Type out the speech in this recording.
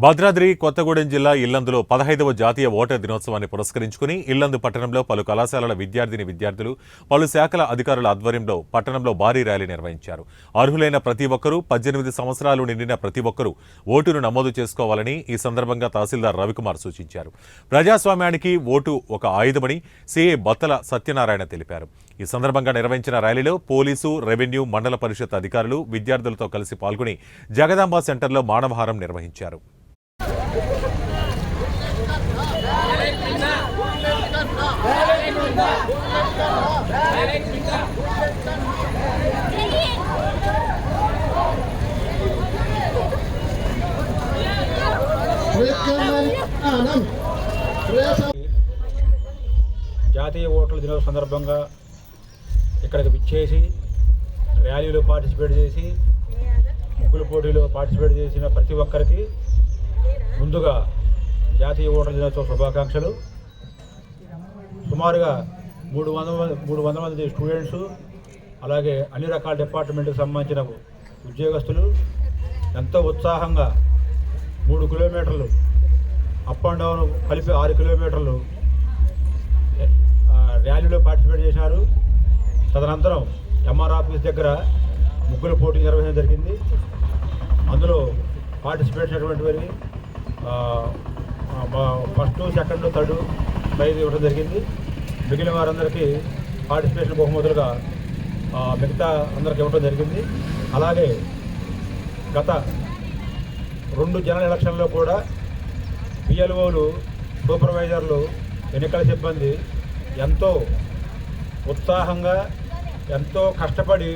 భద్రాద్రి కొత్తగూడెం జిల్లా ఇల్లందులో 15వ జాతీయ ఓటర్ దినోత్సవాన్ని పురస్కరించుకుని ఇల్లందు పట్టణంలో పలు కళాశాలల విద్యార్థులు పలు శాఖల అధికారుల ఆధ్వర్యంలో పట్టణంలో భారీ ర్యాలీ నిర్వహించారు. అర్హులైన ప్రతి ఒక్కరూ 18 సంవత్సరాలు నిండిన ప్రతి ఒక్కరూ ఓటును నమోదు చేసుకోవాలని ఈ సందర్భంగా తహసీల్దార్ రవికుమార్ సూచించారు. ప్రజాస్వామ్యానికి ఓటు ఒక ఆయుధమని సీఏ బత్తల సత్యనారాయణ తెలిపారు. ఈ సందర్భంగా నిర్వహించిన ర్యాలీలో పోలీసు, రెవెన్యూ, మండల పరిషత్ అధికారులు విద్యార్థులతో కలిసి పాల్గొని జగదాంబ సెంటర్లో మానవహారం నిర్వహించారు. జాతీయ ఓటర్ల దినోత్సవం సందర్భంగా ఇక్కడికి విచ్చేసి ర్యాలీలో పార్టిసిపేట్ చేసి ముగ్గుల పోటీలో పార్టిసిపేట్ చేసిన ప్రతి ఒక్కరికి ముందుగా జాతీయ ఓటర్ల దినోత్సవ శుభాకాంక్షలు. సుమారుగా 300 మంది స్టూడెంట్స్, అలాగే అన్ని రకాల డిపార్ట్మెంట్కి సంబంధించిన ఉద్యోగస్తులు ఎంతో ఉత్సాహంగా 3 కిలోమీటర్లు అప్ అండ్ డౌన్ కలిపి 6 కిలోమీటర్లు ర్యాలీలో పార్టిసిపేట్ చేశారు. తదనంతరం ఎంఆర్ ఆఫీస్ దగ్గర ముగ్గుల పోటీ నిర్వహించడం జరిగింది. అందులో పార్టిసిపేట్ చేసినటువంటి వారి ఫస్ట్, సెకండ్, థర్డ్ ప్రైజ్ ఇవ్వడం జరిగింది. మిగిలిన వారందరికీ పార్టిసిపేషన్ బహుమతులుగా మిగతా అందరికి ఇవ్వడం జరిగింది. అలాగే గత 2 జనరల్ ఎలక్షన్లో కూడా బిఎల్ఓలు, సూపర్వైజర్లు, ఎన్నికల సిబ్బంది ఎంతో ఉత్సాహంగా ఎంతో కష్టపడి